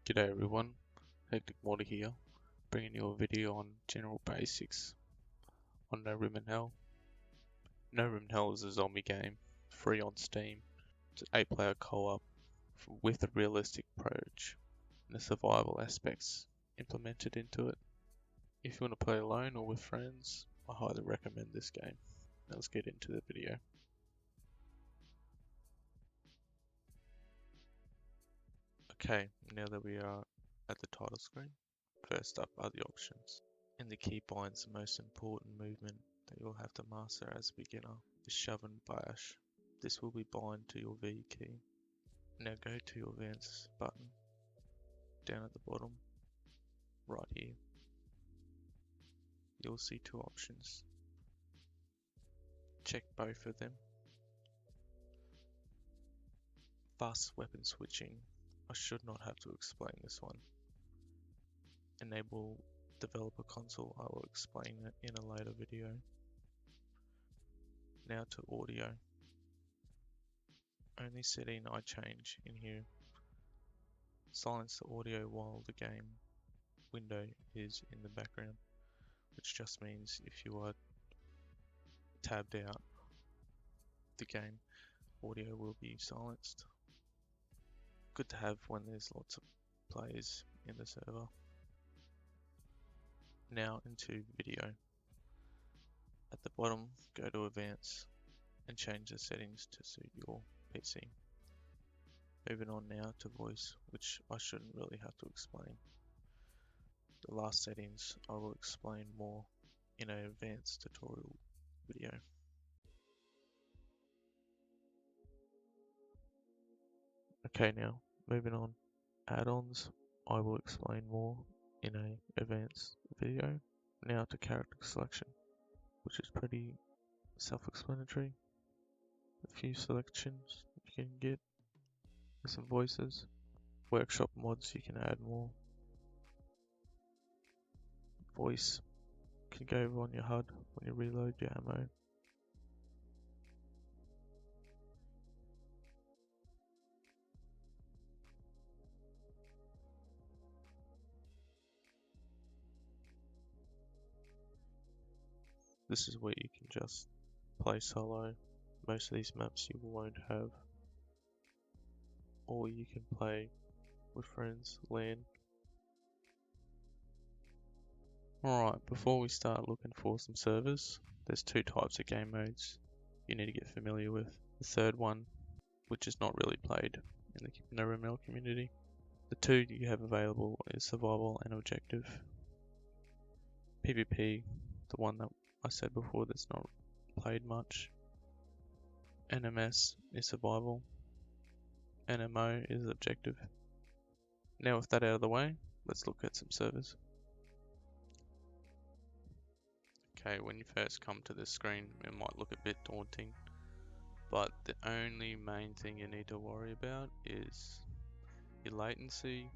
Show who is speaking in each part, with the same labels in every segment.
Speaker 1: G'day everyone, HecticMorder here, bringing you a video on general basics on No Room in Hell. No Room in Hell is a zombie game, free on Steam. It's an 8-player co-op with a realistic approach and the survival aspects implemented into it. If you want to play alone or with friends, I highly recommend this game. Now let's get into the video. Okay, now that we are at the title screen, first up are the options. In the keybinds, the most important movement that you'll have to master as a beginner is shove and bash. This will be bind to your V key. Now go to your advanced button, down at the bottom, right here. You'll see two options. Check both of them. Fast weapon switching. I should not have to explain this one. Enable developer console. I will explain it in a later video. Now to audio. Only setting I change in here. Silence the audio while the game window is in the background, which just means if you are tabbed out the game, audio will be silenced. Good to have when there's lots of players in the server. Now into video. At the bottom, go to advanced and change the settings to suit your PC. Moving on now to voice, which I shouldn't really have to explain. The last settings I will explain more in an advanced tutorial video. Okay, now moving on. Add-ons, I will explain more in an advanced video. Now to character selection, which is pretty self-explanatory. A few selections you can get with some voices. Workshop mods, you can add more. Voice can go on your HUD when you reload your ammo. This is where you can just play solo. Most of these maps you won't have. Or you can play with friends, LAN. Alright, before we start looking for some servers, there's two types of game modes you need to get familiar with. The third one, which is not really played in the No Room in Hell community. The two you have available is survival and objective. PvP, the one that I said before that's not played much. NMS is survival. NMO is objective. Now with that out of the way, let's look at some servers. Okay, when you first come to this screen, it might look a bit daunting, but the only main thing you need to worry about is your latency,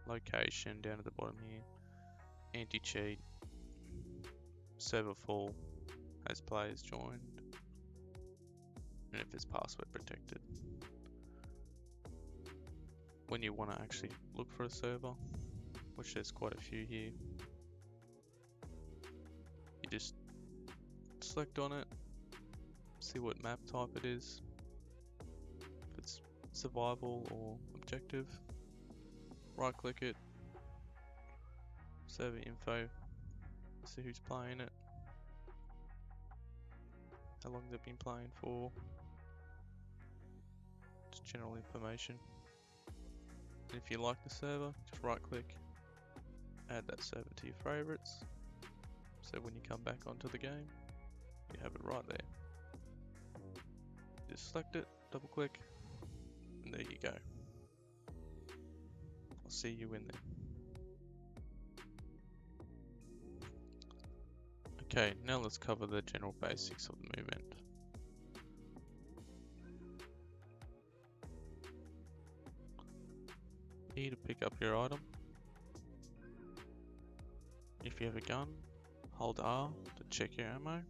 Speaker 1: location down at the bottom here, anti-cheat, server full as players joined, and if it's password protected. When you want to actually look for a server, which there's quite a few here, you just select on it, see what map type it is, if it's survival or objective, right click it, server info, see who's playing it, how long they've been playing for, just general information. And if you like the server, just right click, add that server to your favorites, so when you come back onto the game, you have it right there. Just select it, double click, and there you go. I'll see you in there. Okay, now let's cover the general basics of the movement. E to pick up your item. If you have a gun, hold R to check your ammo.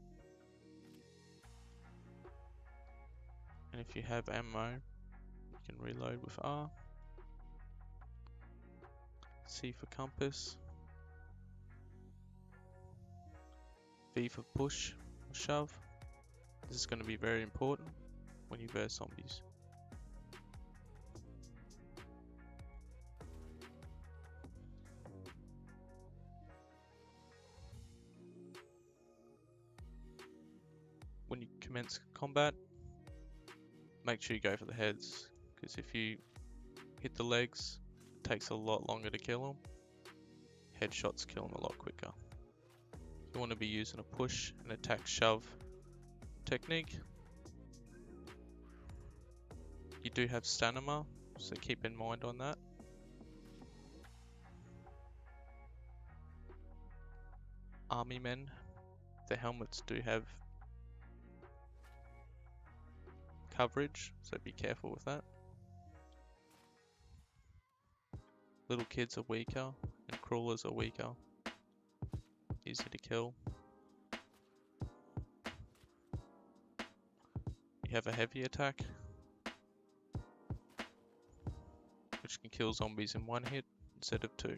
Speaker 1: And if you have ammo, you can reload with R. C for compass, V for push or shove. This is going to be very important when you verse zombies. When you commence combat, make sure you go for the heads, because if you hit the legs, it takes a lot longer to kill them. Headshots kill them a lot quicker. You want to be using a push and attack shove technique. You do have stamina, so keep in mind on that. Army men, the helmets do have coverage, so be careful with that. Little kids are weaker and crawlers are weaker. Easy to kill. You have a heavy attack, which can kill zombies in one hit instead of two.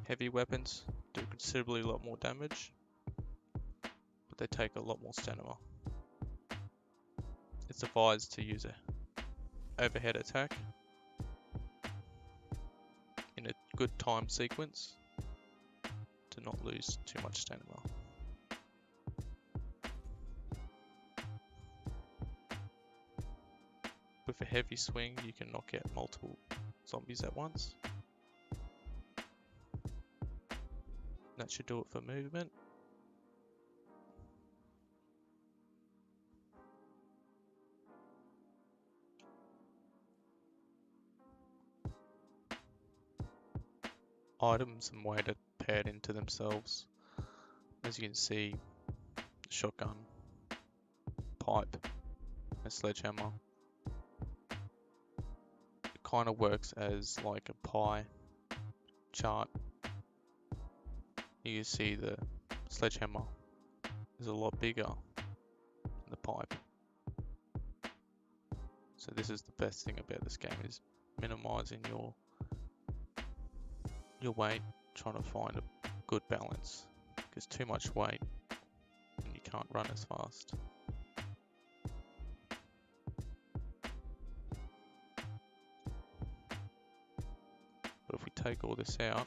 Speaker 1: Heavy weapons do considerably a lot more damage, but they take a lot more stamina. It's advised to use a overhead attack in a good time sequence to not lose too much stamina. With a heavy swing, you can knock out multiple zombies at once. That should do it for movement. Items and weight are paired into themselves. As you can see, shotgun, pipe, a sledgehammer. It kind of works as like a pie chart. You can see the sledgehammer is a lot bigger than the pipe. So this is the best thing about this game, is minimizing your weight, trying to find a good balance, because too much weight and you can't run as fast. But if we take all this out,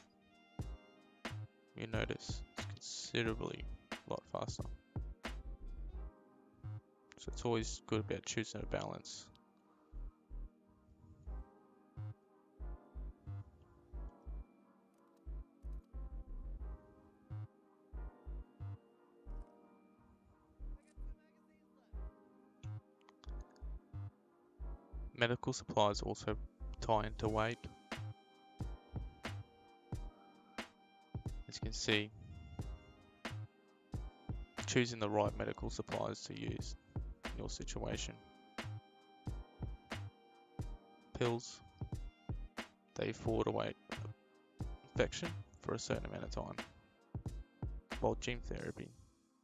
Speaker 1: you notice it's considerably a lot faster. So it's always good about choosing a balance. Medical supplies also tie into weight. As you can see, choosing the right medical supplies to use in your situation. Pills, they forward away infection for a certain amount of time, while gene therapy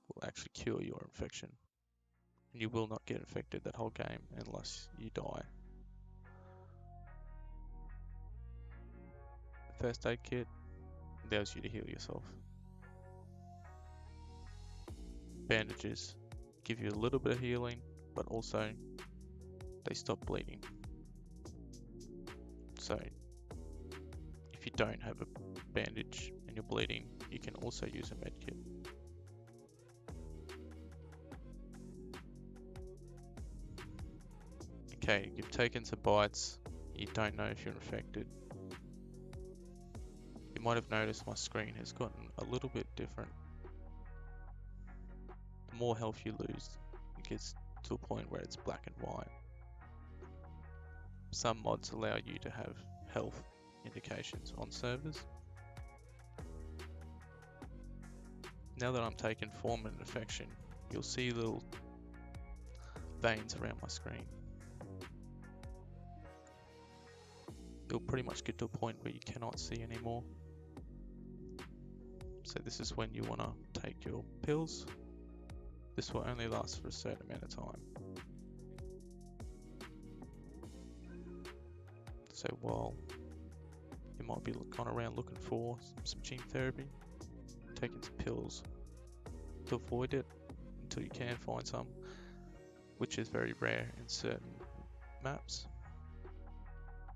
Speaker 1: will actually cure your infection. And you will not get infected that whole game unless you die. The first aid kit allows you to heal yourself. Bandages give you a little bit of healing, but also they stop bleeding. So if you don't have a bandage and you're bleeding, you can also use a med kit. Okay, you've taken some bites, you don't know if you're infected. You might have noticed my screen has gotten a little bit different. The more health you lose, it gets to a point where it's black and white. Some mods allow you to have health indications on servers. Now that I'm taking form and infection, you'll see little veins around my screen. you'll pretty much get to a point where you cannot see anymore. So this is when you want to take your pills. This will only last for a certain amount of time. So while you might be going around looking for some gene therapy, taking some pills to avoid it until you can find some, which is very rare in certain maps.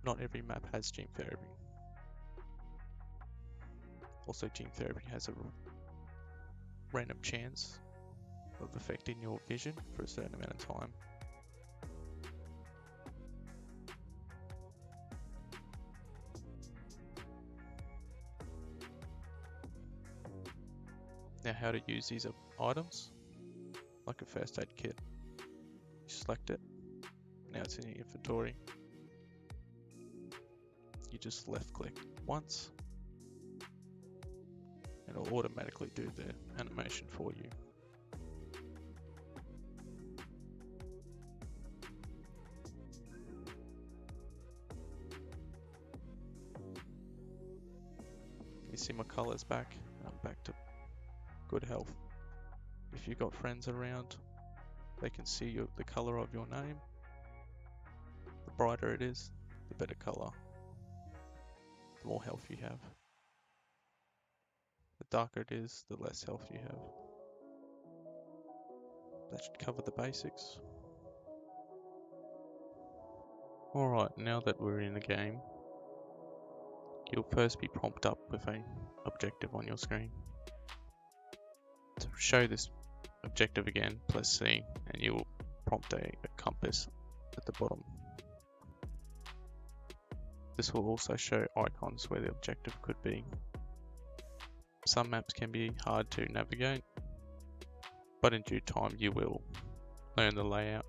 Speaker 1: Not every map has gene therapy. Also, gene therapy has a random chance of affecting your vision for a certain amount of time. Now, how to use these items, like a first aid kit. You select it, now it's in your inventory. You just left click once, and it'll automatically do the animation for you. You see my colors back, and I'm back to good health. If you've got friends around, they can see the color of your name. The brighter it is, the better color, the more health you have. The darker it is, the less health you have. That should cover the basics. Alright, now that we're in the game, you'll first be prompted up with an objective on your screen. To show this objective again, press C and you will prompt a compass at the bottom. This will also show icons where the objective could be. Some maps can be hard to navigate, but in due time you will learn the layout.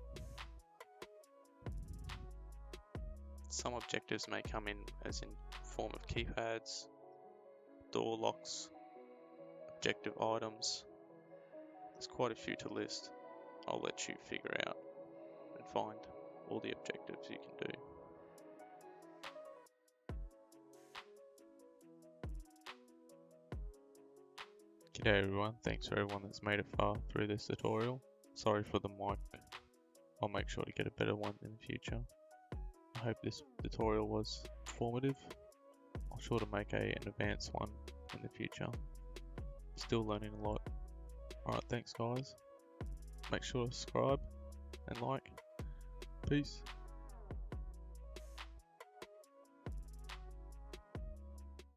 Speaker 1: Some objectives may come in as in form of keypads, door locks, objective items. There's quite a few to list. I'll let you figure out and find all the objectives you can do. G'day everyone, thanks for everyone that's made it far through this tutorial. Sorry for the mic, I'll make sure to get a better one in the future. I hope this tutorial was informative. I'll sure to make an advanced one in the future. Still learning a lot. Alright, thanks guys. Make sure to subscribe and like. Peace.